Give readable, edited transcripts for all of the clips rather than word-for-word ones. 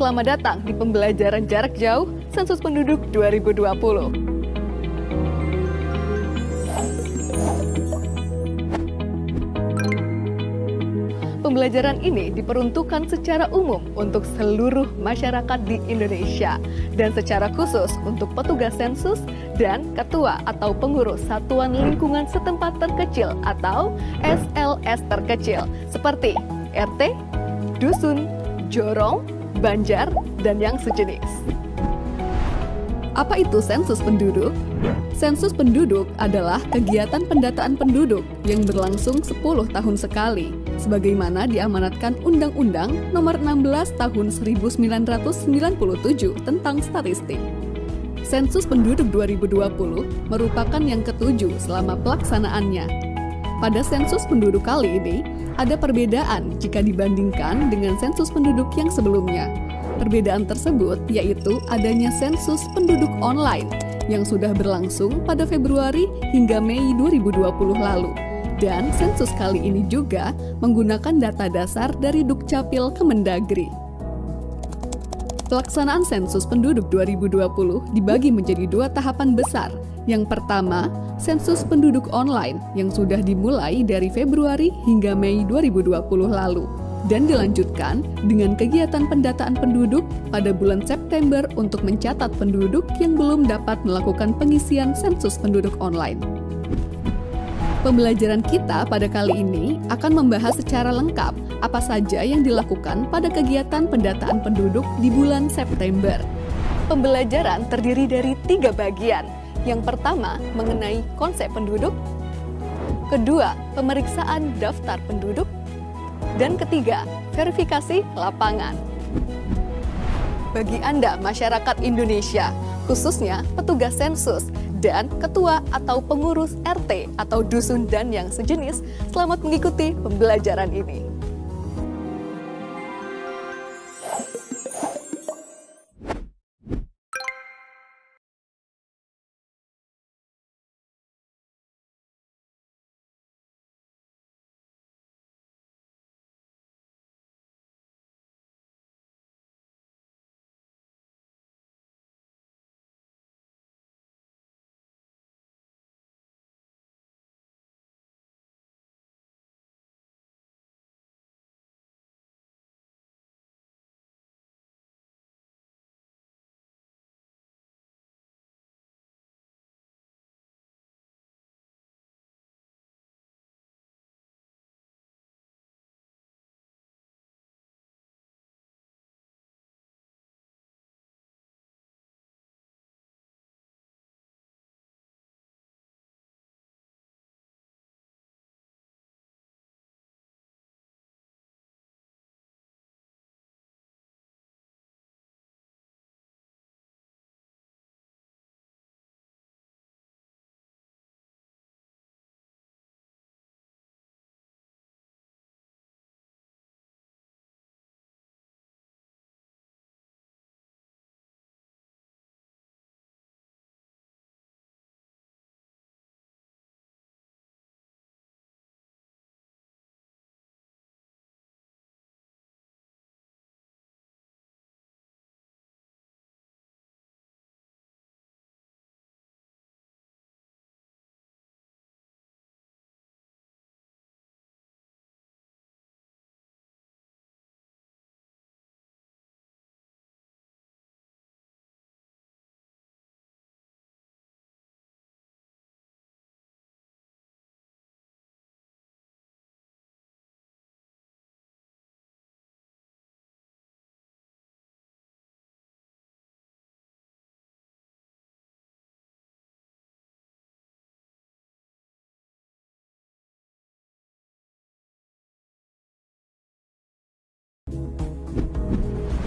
Selamat datang di pembelajaran jarak jauh Sensus Penduduk 2020. Pembelajaran ini diperuntukkan secara umum untuk seluruh masyarakat di Indonesia dan secara khusus untuk petugas sensus dan ketua atau pengurus satuan lingkungan setempat terkecil atau SLS terkecil seperti RT, dusun, jorong, banjar, dan yang sejenis. Apa itu sensus penduduk? Sensus penduduk adalah kegiatan pendataan penduduk yang berlangsung 10 tahun sekali, sebagaimana diamanatkan Undang-Undang Nomor 16 Tahun 1997 tentang statistik. Sensus penduduk 2020 merupakan yang ketujuh selama pelaksanaannya. Pada sensus penduduk kali ini, ada perbedaan jika dibandingkan dengan sensus penduduk yang sebelumnya. Perbedaan tersebut yaitu adanya sensus penduduk online yang sudah berlangsung pada Februari hingga Mei 2020 lalu. Dan sensus kali ini juga menggunakan data dasar dari Dukcapil Kemendagri. Pelaksanaan sensus penduduk 2020 dibagi menjadi dua tahapan besar. Yang pertama, sensus penduduk online yang sudah dimulai dari Februari hingga Mei 2020 lalu dan dilanjutkan dengan kegiatan pendataan penduduk pada bulan September untuk mencatat penduduk yang belum dapat melakukan pengisian sensus penduduk online. Pembelajaran kita pada kali ini akan membahas secara lengkap apa saja yang dilakukan pada kegiatan pendataan penduduk di bulan September. Pembelajaran terdiri dari 3 bagian. Yang pertama, mengenai konsep penduduk. Kedua, pemeriksaan daftar penduduk. Dan ketiga, verifikasi lapangan. Bagi Anda masyarakat Indonesia, khususnya petugas sensus dan ketua atau pengurus RT atau dusun dan yang sejenis, selamat mengikuti pembelajaran ini.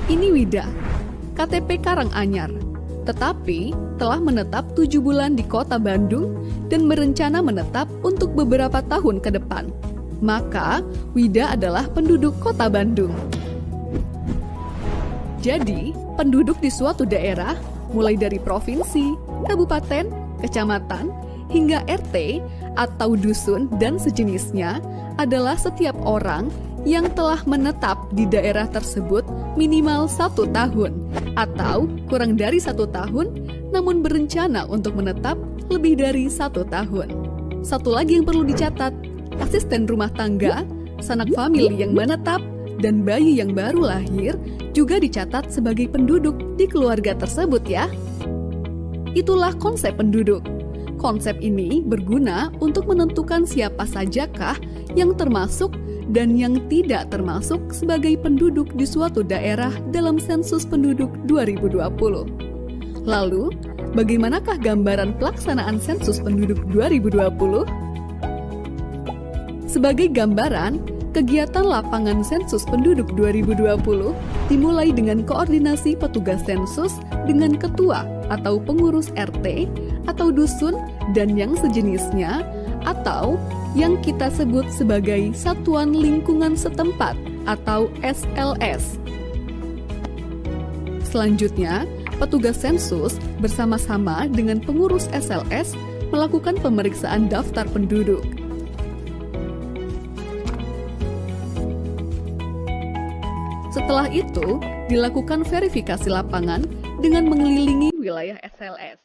Ini Wida, KTP Karanganyar, tetapi telah menetap 7 bulan di kota Bandung dan berencana menetap untuk beberapa tahun ke depan. Maka, Wida adalah penduduk kota Bandung. Jadi, penduduk di suatu daerah, mulai dari provinsi, kabupaten, kecamatan, hingga RT atau dusun dan sejenisnya adalah setiap orang yang telah menetap di daerah tersebut minimal 1 tahun atau kurang dari 1 tahun namun berencana untuk menetap lebih dari 1 tahun. Satu lagi yang perlu dicatat, asisten rumah tangga, sanak famili yang menetap, dan bayi yang baru lahir juga dicatat sebagai penduduk di keluarga tersebut ya. Itulah konsep penduduk. Konsep ini berguna untuk menentukan siapa sajakah yang termasuk dan yang tidak termasuk sebagai penduduk di suatu daerah dalam sensus penduduk 2020. Lalu, bagaimanakah gambaran pelaksanaan sensus penduduk 2020? Sebagai gambaran, kegiatan lapangan sensus penduduk 2020 dimulai dengan koordinasi petugas sensus dengan ketua atau pengurus RT atau dusun dan yang sejenisnya atau yang kita sebut sebagai Satuan Lingkungan Setempat atau SLS. Selanjutnya, petugas sensus bersama-sama dengan pengurus SLS melakukan pemeriksaan daftar penduduk. Setelah itu, dilakukan verifikasi lapangan dengan mengelilingi wilayah SLS.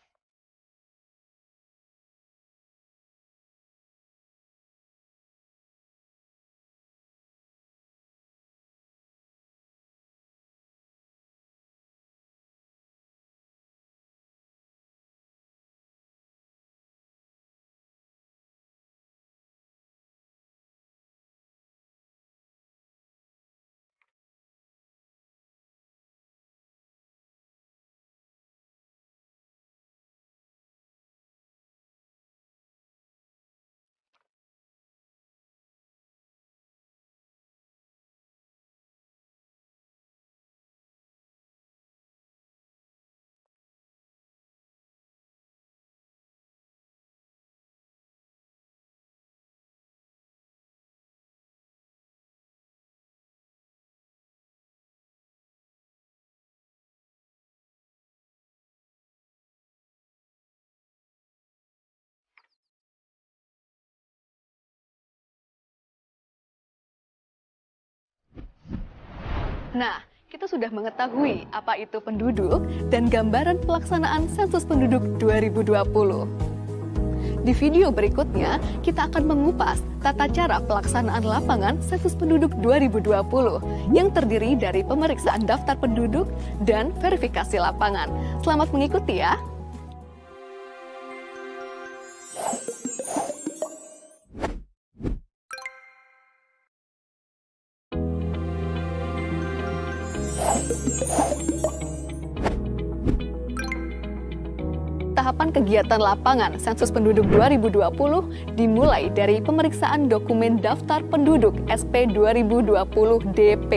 Nah, kita sudah mengetahui apa itu penduduk dan gambaran pelaksanaan sensus penduduk 2020. Di video berikutnya, kita akan mengupas tata cara pelaksanaan lapangan sensus penduduk 2020 yang terdiri dari pemeriksaan daftar penduduk dan verifikasi lapangan. Selamat mengikuti ya! Tahapan kegiatan lapangan sensus penduduk 2020 dimulai dari pemeriksaan dokumen daftar penduduk SP 2020 DP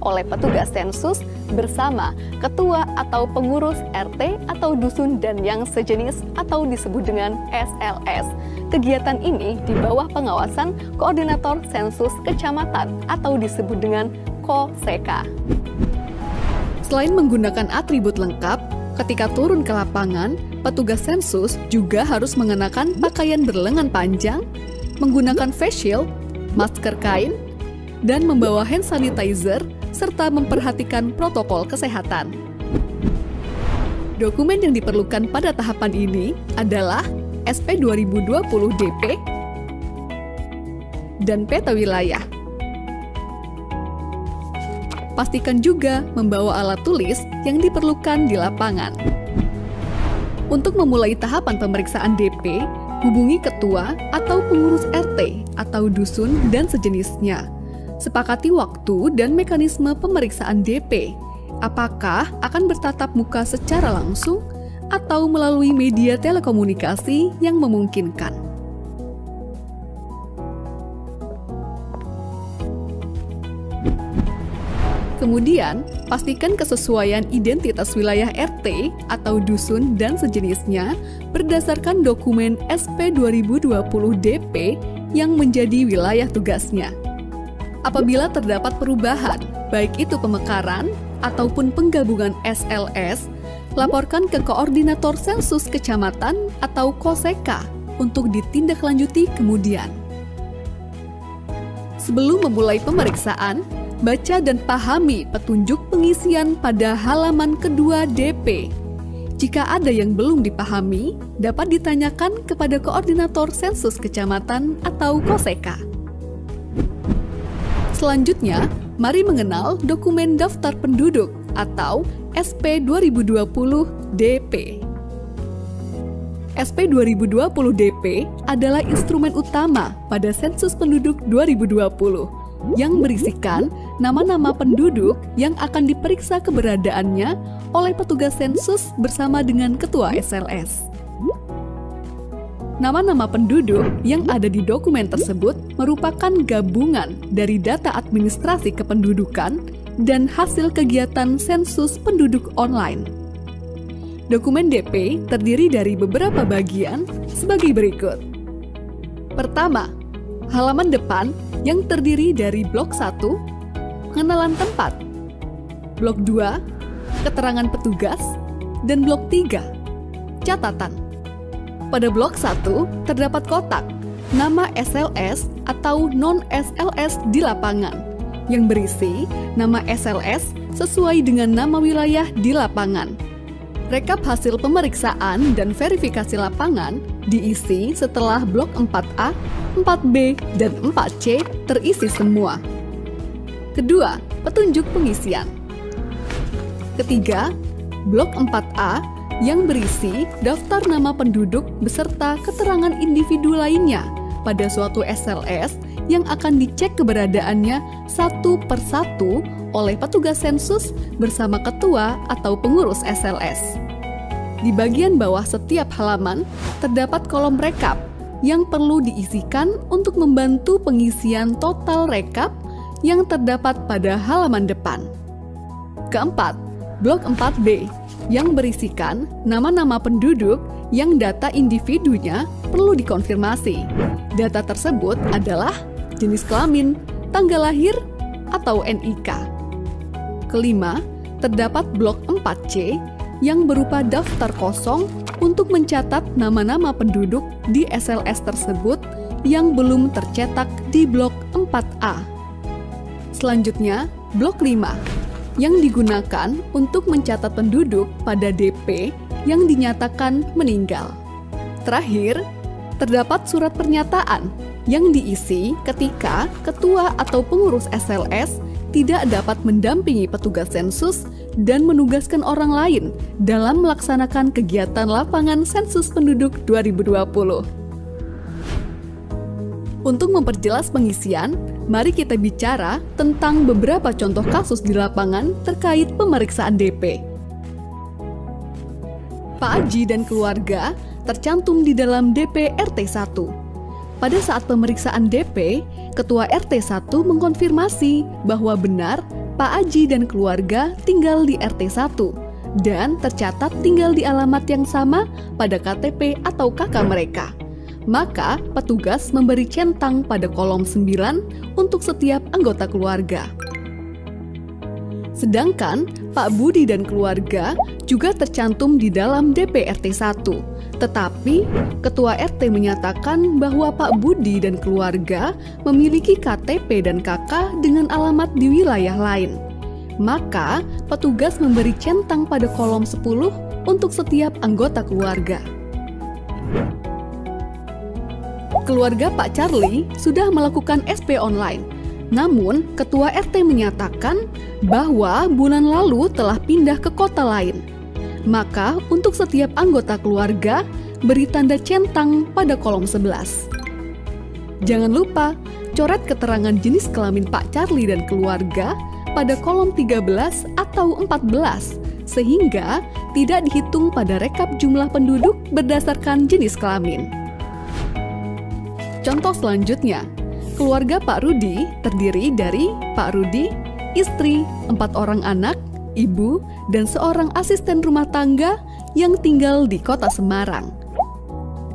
oleh petugas sensus bersama ketua atau pengurus RT atau dusun dan yang sejenis atau disebut dengan SLS. Kegiatan ini di bawah pengawasan Koordinator Sensus Kecamatan atau disebut dengan KOSEKA. Selain menggunakan atribut lengkap, ketika turun ke lapangan, petugas sensus juga harus mengenakan pakaian berlengan panjang, menggunakan face shield, masker kain, dan membawa hand sanitizer, serta memperhatikan protokol kesehatan. Dokumen yang diperlukan pada tahapan ini adalah SP 2020 DP dan peta wilayah. Pastikan juga membawa alat tulis yang diperlukan di lapangan. Untuk memulai tahapan pemeriksaan DP, hubungi ketua atau pengurus RT atau dusun dan sejenisnya. Sepakati waktu dan mekanisme pemeriksaan DP. Apakah akan bertatap muka secara langsung atau melalui media telekomunikasi yang memungkinkan. Kemudian, pastikan kesesuaian identitas wilayah RT atau dusun dan sejenisnya berdasarkan dokumen SP 2020 DP yang menjadi wilayah tugasnya. Apabila terdapat perubahan, baik itu pemekaran ataupun penggabungan SLS, laporkan ke Koordinator Sensus Kecamatan atau KOSEKA untuk ditindaklanjuti kemudian. Sebelum memulai pemeriksaan, baca dan pahami petunjuk pengisian pada halaman kedua DP. Jika ada yang belum dipahami, dapat ditanyakan kepada Koordinator Sensus Kecamatan atau KOSEKA. Selanjutnya, mari mengenal dokumen daftar penduduk atau SP 2020 DP. SP 2020 DP adalah instrumen utama pada sensus penduduk 2020 yang berisikan nama-nama penduduk yang akan diperiksa keberadaannya oleh petugas sensus bersama dengan Ketua SLS. Nama-nama penduduk yang ada di dokumen tersebut merupakan gabungan dari data administrasi kependudukan dan hasil kegiatan sensus penduduk online. Dokumen DP terdiri dari beberapa bagian sebagai berikut. Pertama, halaman depan yang terdiri dari blok 1, pengenalan tempat, blok 2, keterangan petugas, dan blok 3, catatan. Pada blok 1 terdapat kotak nama SLS atau non-SLS di lapangan yang berisi nama SLS sesuai dengan nama wilayah di lapangan. Rekap hasil pemeriksaan dan verifikasi lapangan diisi setelah blok 4A, 4B, dan 4C terisi semua. Kedua, petunjuk pengisian. Ketiga, blok 4A yang berisi daftar nama penduduk beserta keterangan individu lainnya pada suatu SLS yang akan dicek keberadaannya satu persatu oleh petugas sensus bersama ketua atau pengurus SLS. Di bagian bawah setiap halaman terdapat kolom rekap yang perlu diisikan untuk membantu pengisian total rekap yang terdapat pada halaman depan. Keempat, blok 4B yang berisikan nama-nama penduduk yang data individunya perlu dikonfirmasi. Data tersebut adalah jenis kelamin, tanggal lahir, atau NIK. Kelima, terdapat blok 4C yang berupa daftar kosong untuk mencatat nama-nama penduduk di SLS tersebut yang belum tercetak di blok 4A. Selanjutnya, blok 5 yang digunakan untuk mencatat penduduk pada DP yang dinyatakan meninggal. Terakhir, terdapat surat pernyataan yang diisi ketika ketua atau pengurus SLS tidak dapat mendampingi petugas sensus dan menugaskan orang lain dalam melaksanakan kegiatan lapangan sensus penduduk 2020. Untuk memperjelas pengisian, mari kita bicara tentang beberapa contoh kasus di lapangan terkait pemeriksaan DP. Pak Aji dan keluarga tercantum di dalam DP RT 1. Pada saat pemeriksaan DP, Ketua RT 1 mengkonfirmasi bahwa benar Pak Aji dan keluarga tinggal di RT 1 dan tercatat tinggal di alamat yang sama pada KTP atau KK mereka. Maka petugas memberi centang pada kolom 9 untuk setiap anggota keluarga. Sedangkan Pak Budi dan keluarga juga tercantum di dalam DP RT 1. Tetapi Ketua RT menyatakan bahwa Pak Budi dan keluarga memiliki KTP dan KK dengan alamat di wilayah lain. Maka petugas memberi centang pada kolom 10 untuk setiap anggota keluarga. Keluarga Pak Charlie sudah melakukan SP online. Namun, Ketua RT menyatakan bahwa bulan lalu telah pindah ke kota lain. Maka, untuk setiap anggota keluarga, beri tanda centang pada kolom 11. Jangan lupa, coret keterangan jenis kelamin Pak Charlie dan keluarga pada kolom 13 atau 14, sehingga tidak dihitung pada rekap jumlah penduduk berdasarkan jenis kelamin. Contoh selanjutnya, keluarga Pak Rudi terdiri dari Pak Rudi, istri, 4 orang anak, ibu, dan seorang asisten rumah tangga yang tinggal di kota Semarang.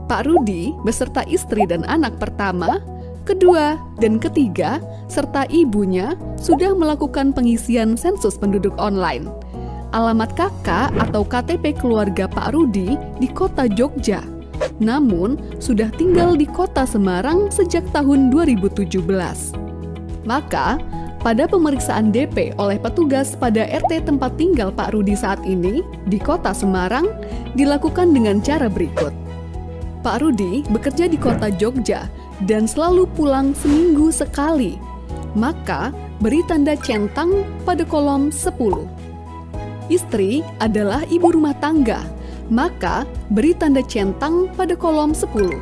Pak Rudi beserta istri dan anak pertama, kedua, dan ketiga, serta ibunya sudah melakukan pengisian sensus penduduk online. Alamat KK atau KTP keluarga Pak Rudi di kota Jogja, namun sudah tinggal di kota Semarang sejak tahun 2017. Maka, pada pemeriksaan DP oleh petugas pada RT tempat tinggal Pak Rudi saat ini di Kota Semarang dilakukan dengan cara berikut. Pak Rudi bekerja di Kota Jogja dan selalu pulang seminggu sekali. Maka, beri tanda centang pada kolom 10. Istri adalah ibu rumah tangga, maka beri tanda centang pada kolom 10.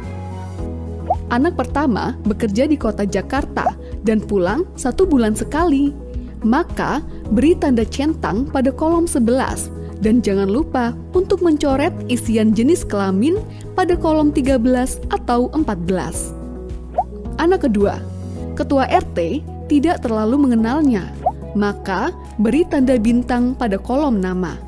Anak pertama bekerja di Kota Jakarta dan pulang 1 bulan sekali, maka beri tanda centang pada kolom 11 dan jangan lupa untuk mencoret isian jenis kelamin pada kolom 13 atau 14. Anak kedua, ketua RT tidak terlalu mengenalnya, maka beri tanda bintang pada kolom nama.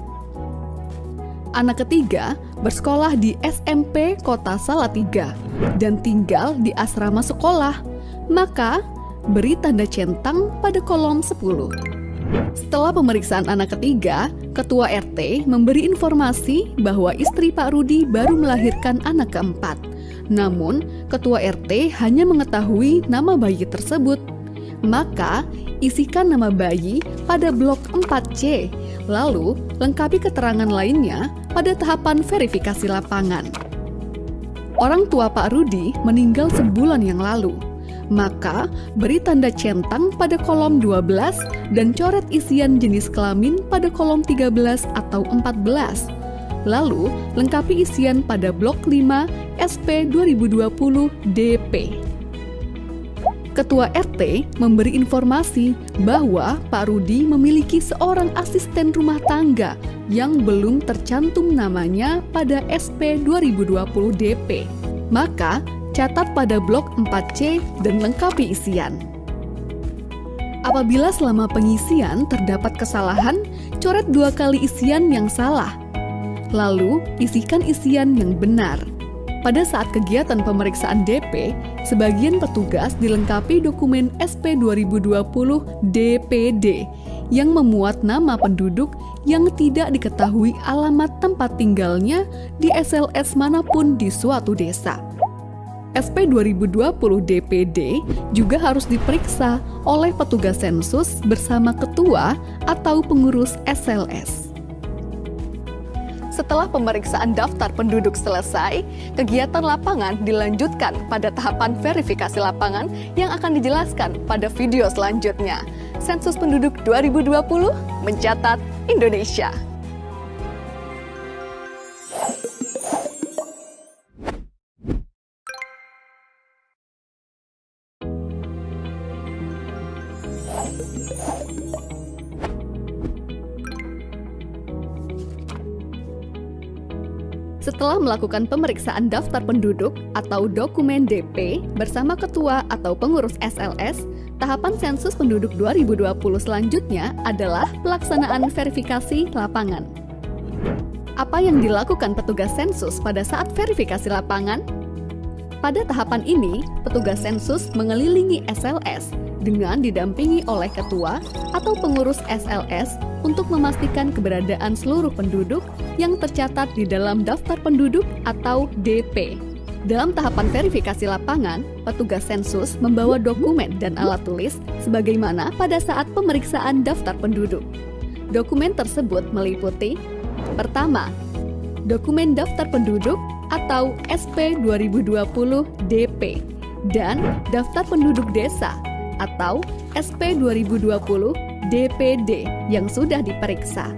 Anak ketiga bersekolah di SMP Kota Salatiga dan tinggal di asrama sekolah, maka beri tanda centang pada kolom 10. Setelah pemeriksaan anak ketiga, ketua RT memberi informasi bahwa istri Pak Rudi baru melahirkan anak keempat. Namun, ketua RT hanya mengetahui nama bayi tersebut. Maka, isikan nama bayi pada blok 4C, lalu lengkapi keterangan lainnya pada tahapan verifikasi lapangan. Orang tua Pak Rudi meninggal sebulan yang lalu, maka beri tanda centang pada kolom 12 dan coret isian jenis kelamin pada kolom 13 atau 14. Lalu, lengkapi isian pada blok 5 SP 2020 DP. Ketua RT memberi informasi bahwa Pak Rudi memiliki seorang asisten rumah tangga yang belum tercantum namanya pada SP 2020 DP. Maka, catat pada blok 4C dan lengkapi isian. Apabila selama pengisian terdapat kesalahan, coret 2 kali isian yang salah. Lalu, isikan isian yang benar. Pada saat kegiatan pemeriksaan DP, sebagian petugas dilengkapi dokumen SP 2020 DPD yang memuat nama penduduk yang tidak diketahui alamat tempat tinggalnya di SLS manapun di suatu desa. SP 2020 DPD juga harus diperiksa oleh petugas sensus bersama ketua atau pengurus SLS. Setelah pemeriksaan daftar penduduk selesai, kegiatan lapangan dilanjutkan pada tahapan verifikasi lapangan yang akan dijelaskan pada video selanjutnya. Sensus Penduduk 2020 mencatat Indonesia. Setelah melakukan pemeriksaan daftar penduduk atau dokumen DP bersama ketua atau pengurus SLS, tahapan sensus penduduk 2020 selanjutnya adalah pelaksanaan verifikasi lapangan. Apa yang dilakukan petugas sensus pada saat verifikasi lapangan? Pada tahapan ini, petugas sensus mengelilingi SLS dengan didampingi oleh ketua atau pengurus SLS untuk memastikan keberadaan seluruh penduduk yang tercatat di dalam daftar penduduk atau DP. Dalam tahapan verifikasi lapangan, petugas sensus membawa dokumen dan alat tulis sebagaimana pada saat pemeriksaan daftar penduduk. Dokumen tersebut meliputi: pertama, dokumen daftar penduduk atau SP 2020 DP dan daftar penduduk desa atau SP 2020 DPD yang sudah diperiksa.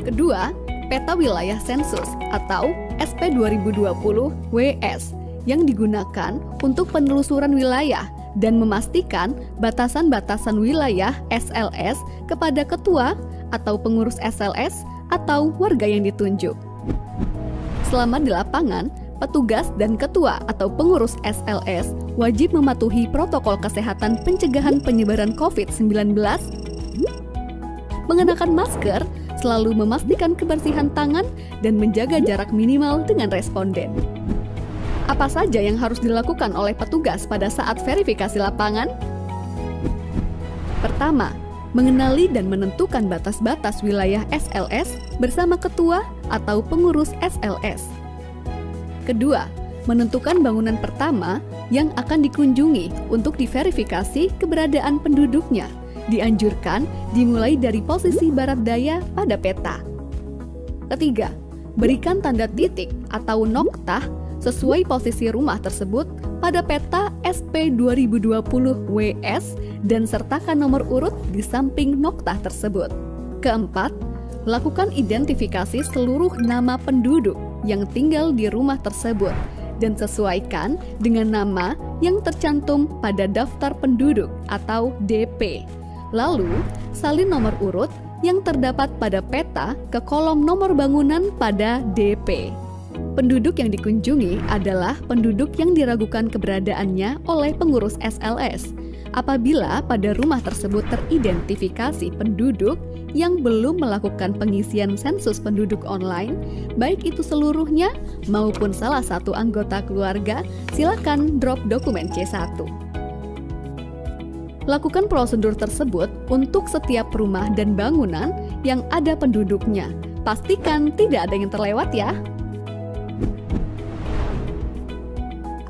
Kedua, peta wilayah sensus atau SP 2020 WS yang digunakan untuk penelusuran wilayah dan memastikan batasan-batasan wilayah SLS kepada ketua atau pengurus SLS atau warga yang ditunjuk. Selama di lapangan, petugas dan ketua atau pengurus SLS wajib mematuhi protokol kesehatan pencegahan penyebaran COVID-19, mengenakan masker, selalu memastikan kebersihan tangan, dan menjaga jarak minimal dengan responden. Apa saja yang harus dilakukan oleh petugas pada saat verifikasi lapangan? Pertama, mengenali dan menentukan batas-batas wilayah SLS bersama ketua atau pengurus SLS. Kedua, menentukan bangunan pertama yang akan dikunjungi untuk diverifikasi keberadaan penduduknya. Dianjurkan dimulai dari posisi barat daya pada peta. Ketiga, berikan tanda titik atau noktah sesuai posisi rumah tersebut pada peta SP 2020 WS dan sertakan nomor urut di samping noktah tersebut. Keempat, lakukan identifikasi seluruh nama penduduk yang tinggal di rumah tersebut dan sesuaikan dengan nama yang tercantum pada daftar penduduk atau DP. Lalu, salin nomor urut yang terdapat pada peta ke kolom nomor bangunan pada DP. Penduduk yang dikunjungi adalah penduduk yang diragukan keberadaannya oleh pengurus SLS. Apabila pada rumah tersebut teridentifikasi penduduk yang belum melakukan pengisian sensus penduduk online, baik itu seluruhnya maupun salah satu anggota keluarga, silakan drop dokumen C1. Lakukan prosedur tersebut untuk setiap rumah dan bangunan yang ada penduduknya. Pastikan tidak ada yang terlewat ya.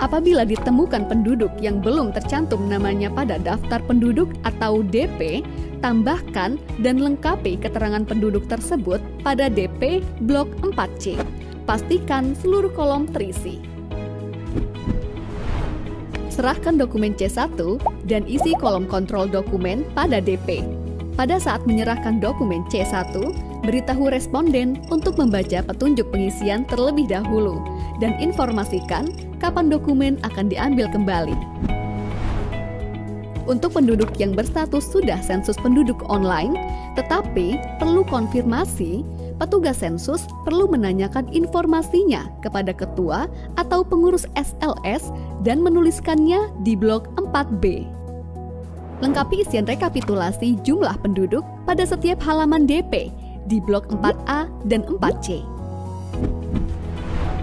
Apabila ditemukan penduduk yang belum tercantum namanya pada daftar penduduk atau DP, tambahkan dan lengkapi keterangan penduduk tersebut pada DP Blok 4C. Pastikan seluruh kolom terisi. Serahkan dokumen C1 dan isi kolom kontrol dokumen pada DP. Pada saat menyerahkan dokumen C1, beritahu responden untuk membaca petunjuk pengisian terlebih dahulu dan informasikan kapan dokumen akan diambil kembali. Untuk penduduk yang berstatus sudah sensus penduduk online, tetapi perlu konfirmasi, petugas sensus perlu menanyakan informasinya kepada ketua atau pengurus SLS dan menuliskannya di blok 4B. Lengkapi isian rekapitulasi jumlah penduduk pada setiap halaman DP di blok 4A dan 4C.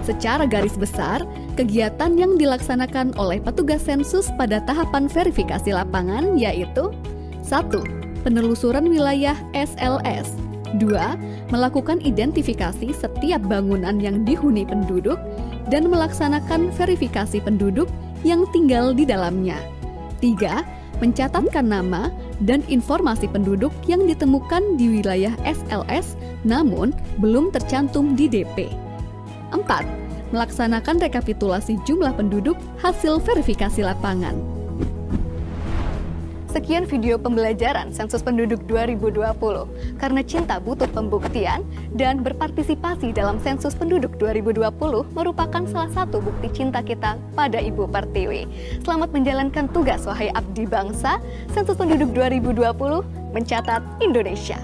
Secara garis besar, kegiatan yang dilaksanakan oleh petugas sensus pada tahapan verifikasi lapangan yaitu 1. Penelusuran wilayah SLS. 2. Melakukan identifikasi setiap bangunan yang dihuni penduduk dan melaksanakan verifikasi penduduk yang tinggal di dalamnya. 3. Mencatatkan nama dan informasi penduduk yang ditemukan di wilayah SLS namun belum tercantum di DP. 4. Melaksanakan rekapitulasi jumlah penduduk hasil verifikasi lapangan. Sekian video pembelajaran Sensus Penduduk 2020. Karena cinta butuh pembuktian dan berpartisipasi dalam Sensus Penduduk 2020 merupakan salah satu bukti cinta kita pada Ibu Pertiwi. Selamat menjalankan tugas wahai abdi bangsa. Sensus Penduduk 2020 mencatat Indonesia.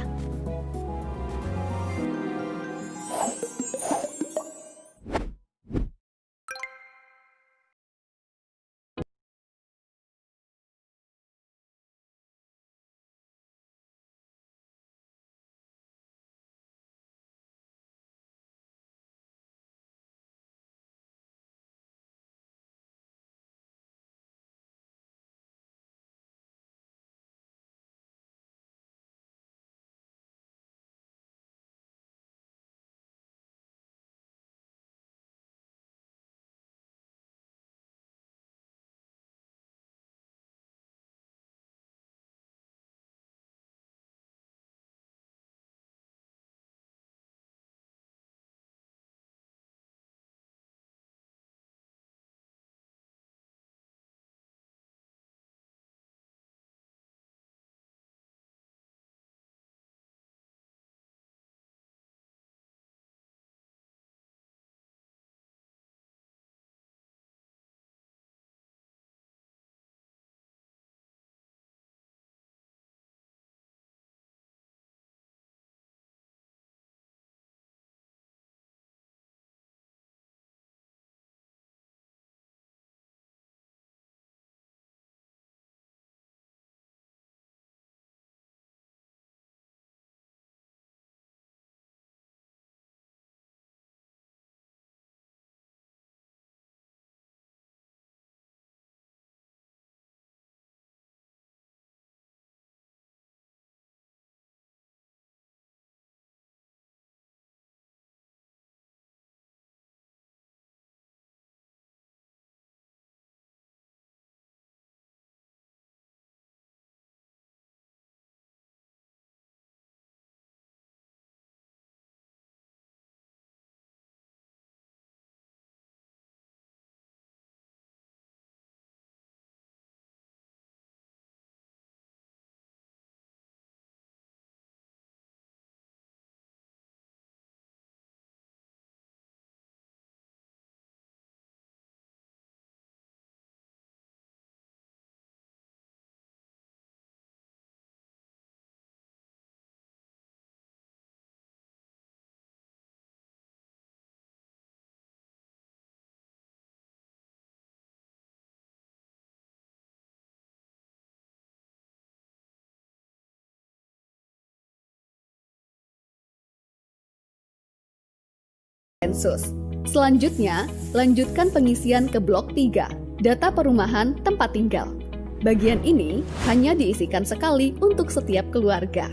sensus. Selanjutnya, lanjutkan pengisian ke blok 3, data perumahan tempat tinggal. Bagian ini hanya diisikan sekali untuk setiap keluarga.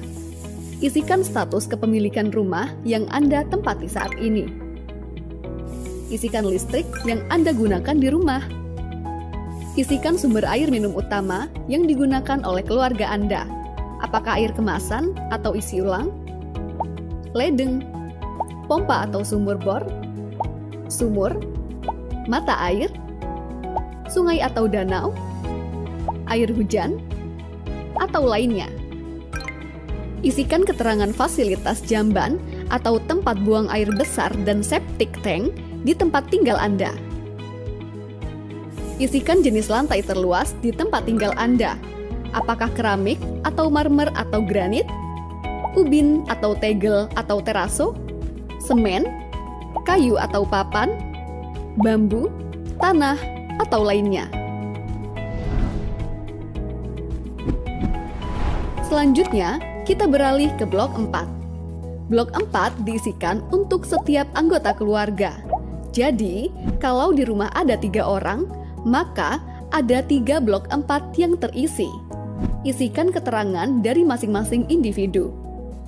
Isikan status kepemilikan rumah yang Anda tempati saat ini. Isikan listrik yang Anda gunakan di rumah. Isikan sumber air minum utama yang digunakan oleh keluarga Anda. Apakah air kemasan atau isi ulang? Ledeng, pompa atau sumur bor, sumur, mata air, sungai atau danau, air hujan, atau lainnya. Isikan keterangan fasilitas jamban atau tempat buang air besar dan septic tank di tempat tinggal Anda. Isikan jenis lantai terluas di tempat tinggal Anda. Apakah keramik atau marmer atau granit, ubin atau tegel atau teraso, semen, kayu atau papan, bambu, tanah, atau lainnya. Selanjutnya, kita beralih ke blok 4. Blok 4 diisikan untuk setiap anggota keluarga. Jadi, kalau di rumah ada 3 orang, maka ada 3 blok 4 yang terisi. Isikan keterangan dari masing-masing individu.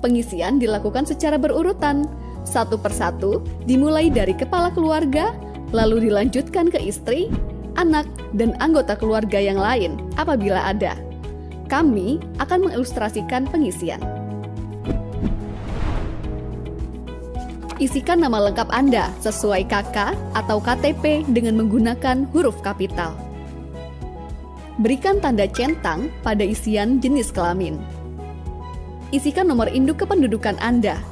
Pengisian dilakukan secara berurutan, satu persatu, dimulai dari kepala keluarga, lalu dilanjutkan ke istri, anak, dan anggota keluarga yang lain apabila ada. Kami akan mengilustrasikan pengisian. Isikan nama lengkap Anda sesuai KK atau KTP dengan menggunakan huruf kapital. Berikan tanda centang pada isian jenis kelamin. Isikan nomor induk kependudukan Anda.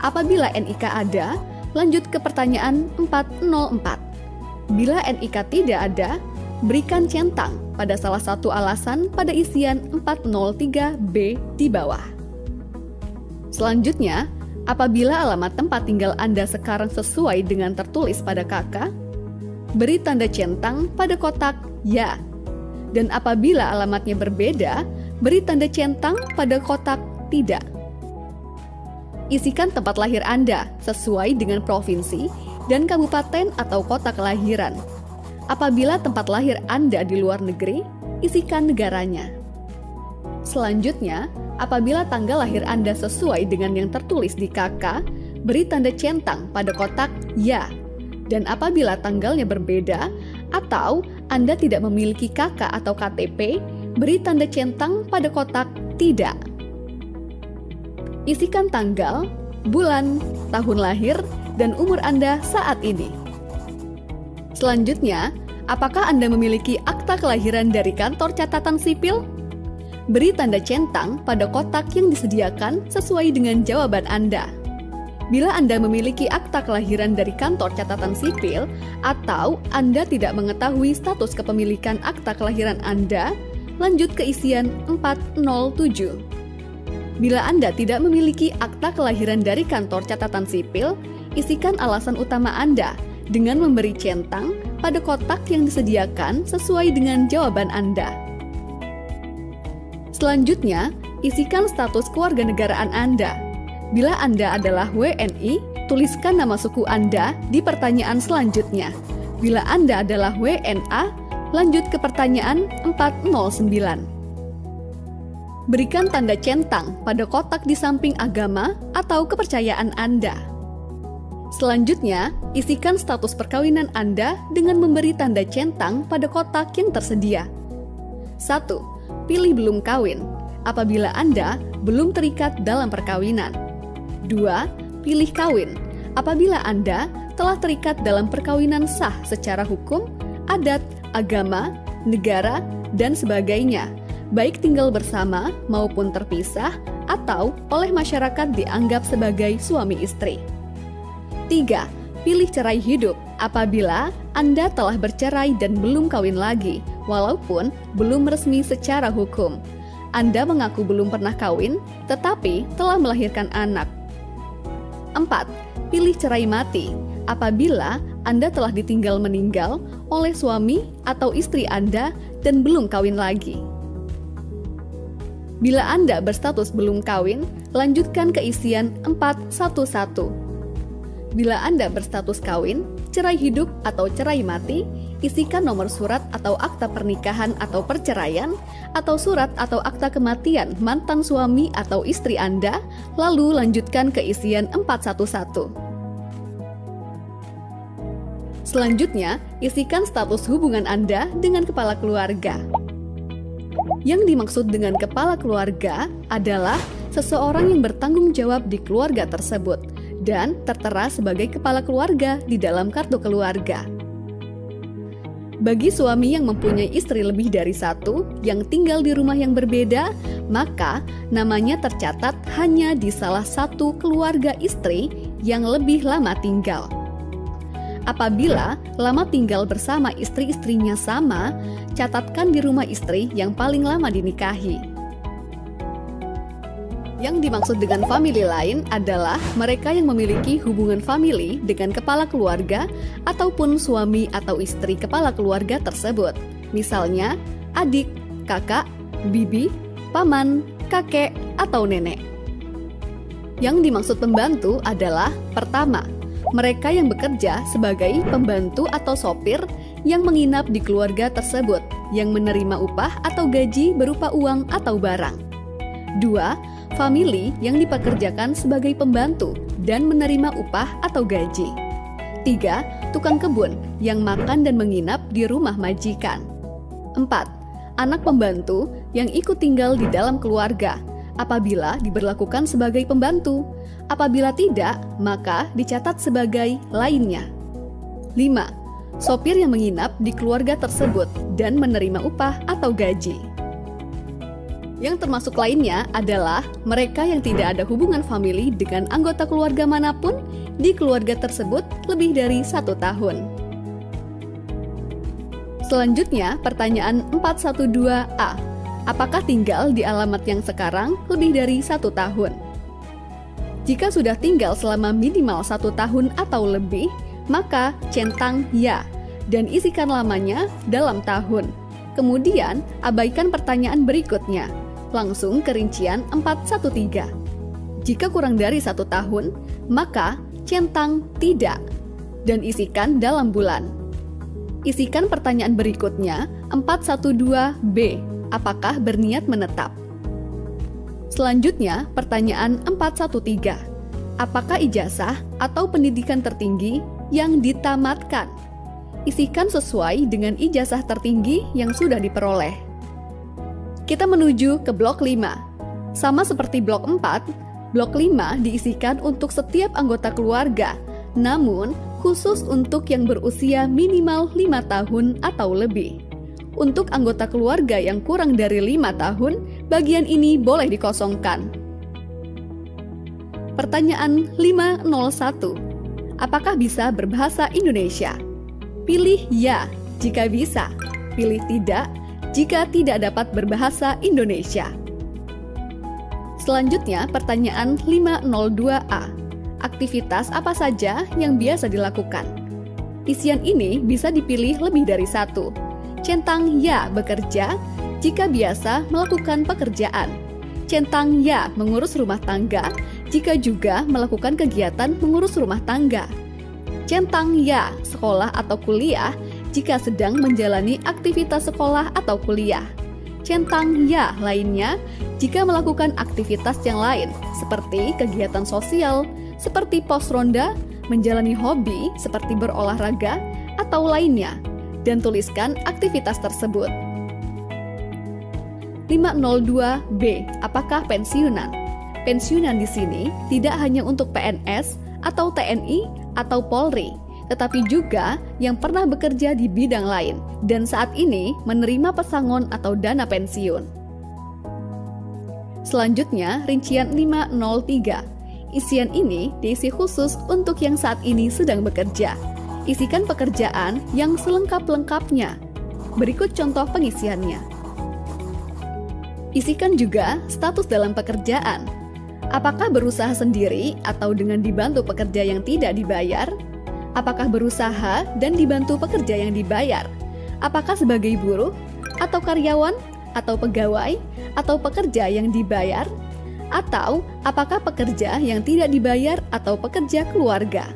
Apabila NIK ada, lanjut ke pertanyaan 404. Bila NIK tidak ada, berikan centang pada salah satu alasan pada isian 403B di bawah. Selanjutnya, apabila alamat tempat tinggal Anda sekarang sesuai dengan tertulis pada KK, beri tanda centang pada kotak Ya. Dan apabila alamatnya berbeda, beri tanda centang pada kotak Tidak. Isikan tempat lahir Anda sesuai dengan provinsi dan kabupaten atau kota kelahiran. Apabila tempat lahir Anda di luar negeri, isikan negaranya. Selanjutnya, apabila tanggal lahir Anda sesuai dengan yang tertulis di KK, beri tanda centang pada kotak Ya. Dan apabila tanggalnya berbeda atau Anda tidak memiliki KK atau KTP, beri tanda centang pada kotak Tidak. Isikan tanggal, bulan, tahun lahir, dan umur Anda saat ini. Selanjutnya, apakah Anda memiliki akta kelahiran dari kantor catatan sipil? Beri tanda centang pada kotak yang disediakan sesuai dengan jawaban Anda. Bila Anda memiliki akta kelahiran dari kantor catatan sipil atau Anda tidak mengetahui status kepemilikan akta kelahiran Anda, lanjut ke isian 407. Bila Anda tidak memiliki akta kelahiran dari kantor catatan sipil, isikan alasan utama Anda dengan memberi centang pada kotak yang disediakan sesuai dengan jawaban Anda. Selanjutnya, isikan status kewarganegaraan Anda. Bila Anda adalah WNI, tuliskan nama suku Anda di pertanyaan selanjutnya. Bila Anda adalah WNA, lanjut ke pertanyaan 409. Berikan tanda centang pada kotak di samping agama atau kepercayaan Anda. Selanjutnya, isikan status perkawinan Anda dengan memberi tanda centang pada kotak yang tersedia. 1. Pilih belum kawin, apabila Anda belum terikat dalam perkawinan. 2. Pilih kawin, apabila Anda telah terikat dalam perkawinan sah secara hukum, adat, agama, negara, dan sebagainya, baik tinggal bersama maupun terpisah atau oleh masyarakat dianggap sebagai suami istri. 3. Pilih cerai hidup apabila Anda telah bercerai dan belum kawin lagi, walaupun belum resmi secara hukum. Anda mengaku belum pernah kawin, tetapi telah melahirkan anak. 4. Pilih cerai mati apabila Anda telah ditinggal meninggal oleh suami atau istri Anda dan belum kawin lagi. Bila Anda berstatus belum kawin, lanjutkan ke isian 411. Bila Anda berstatus kawin, cerai hidup atau cerai mati, isikan nomor surat atau akta pernikahan atau perceraian, atau surat atau akta kematian mantan suami atau istri Anda, lalu lanjutkan ke isian 411. Selanjutnya, isikan status hubungan Anda dengan kepala keluarga. Yang dimaksud dengan kepala keluarga adalah seseorang yang bertanggung jawab di keluarga tersebut dan tertera sebagai kepala keluarga di dalam kartu keluarga. Bagi suami yang mempunyai istri lebih dari satu yang tinggal di rumah yang berbeda, maka namanya tercatat hanya di salah satu keluarga istri yang lebih lama tinggal. Apabila lama tinggal bersama istri-istrinya sama, catatkan di rumah istri yang paling lama dinikahi. Yang dimaksud dengan famili lain adalah mereka yang memiliki hubungan famili dengan kepala keluarga ataupun suami atau istri kepala keluarga tersebut. Misalnya, adik, kakak, bibi, paman, kakek, atau nenek. Yang dimaksud pembantu adalah pertama, mereka yang bekerja sebagai pembantu atau sopir yang menginap di keluarga tersebut, yang menerima upah atau gaji berupa uang atau barang. 2. Famili yang dipekerjakan sebagai pembantu dan menerima upah atau gaji. 3. Tukang kebun yang makan dan menginap di rumah majikan. 4. Anak pembantu yang ikut tinggal di dalam keluarga apabila diberlakukan sebagai pembantu. Apabila tidak, maka dicatat sebagai lainnya. 5. Sopir yang menginap di keluarga tersebut dan menerima upah atau gaji. Yang termasuk lainnya adalah mereka yang tidak ada hubungan famili dengan anggota keluarga manapun di keluarga tersebut lebih dari 1 tahun. Selanjutnya, pertanyaan 412A. Apakah tinggal di alamat yang sekarang lebih dari 1 tahun? Jika sudah tinggal selama minimal 1 tahun atau lebih, maka centang ya dan isikan lamanya dalam tahun. Kemudian, abaikan pertanyaan berikutnya. Langsung ke rincian 413. Jika kurang dari 1 tahun, maka centang tidak dan isikan dalam bulan. Isikan pertanyaan berikutnya 412B. Apakah berniat menetap? Selanjutnya, pertanyaan 413. Apakah ijazah atau pendidikan tertinggi yang ditamatkan? Isikan sesuai dengan ijazah tertinggi yang sudah diperoleh. Kita menuju ke blok 5. Sama seperti blok 4, blok 5 diisikan untuk setiap anggota keluarga, namun khusus untuk yang berusia minimal 5 tahun atau lebih. Untuk anggota keluarga yang kurang dari 5 tahun, bagian ini boleh dikosongkan. Pertanyaan 501. Apakah bisa berbahasa Indonesia? Pilih ya jika bisa, pilih tidak jika tidak dapat berbahasa Indonesia. Selanjutnya, pertanyaan 502A. Aktivitas apa saja yang biasa dilakukan? Isian ini bisa dipilih lebih dari 1. Centang ya bekerja jika biasa melakukan pekerjaan. Centang ya mengurus rumah tangga jika juga melakukan kegiatan mengurus rumah tangga. Centang ya sekolah atau kuliah jika sedang menjalani aktivitas sekolah atau kuliah. Centang ya lainnya jika melakukan aktivitas yang lain seperti kegiatan sosial, seperti pos ronda, menjalani hobi seperti berolahraga, atau lainnya, dan tuliskan aktivitas tersebut. 502B. Apakah pensiunan? Pensiunan di sini tidak hanya untuk PNS atau TNI atau Polri, tetapi juga yang pernah bekerja di bidang lain dan saat ini menerima pesangon atau dana pensiun. Selanjutnya, rincian 503. Isian ini diisi khusus untuk yang saat ini sedang bekerja. Isikan pekerjaan yang selengkap-lengkapnya. Berikut contoh pengisiannya. Isikan juga status dalam pekerjaan. Apakah berusaha sendiri atau dengan dibantu pekerja yang tidak dibayar? Apakah berusaha dan dibantu pekerja yang dibayar? Apakah sebagai buruh, atau karyawan, atau pegawai, atau pekerja yang dibayar? Atau apakah pekerja yang tidak dibayar atau pekerja keluarga?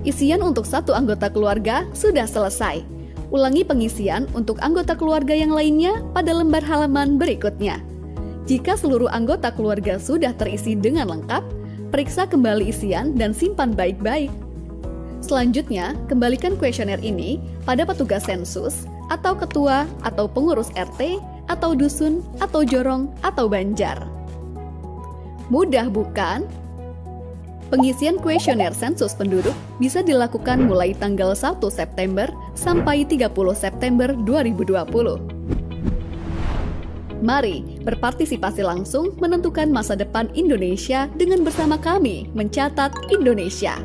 Isian untuk satu anggota keluarga sudah selesai. Ulangi pengisian untuk anggota keluarga yang lainnya pada lembar halaman berikutnya. Jika seluruh anggota keluarga sudah terisi dengan lengkap, periksa kembali isian dan simpan baik-baik. Selanjutnya, kembalikan kuesioner ini pada petugas sensus, atau ketua, atau pengurus RT, atau dusun, atau jorong, atau banjar. Mudah bukan? Pengisian kuesioner sensus penduduk bisa dilakukan mulai tanggal 1 September sampai 30 September 2020. Mari berpartisipasi langsung menentukan masa depan Indonesia dengan bersama kami mencatat Indonesia.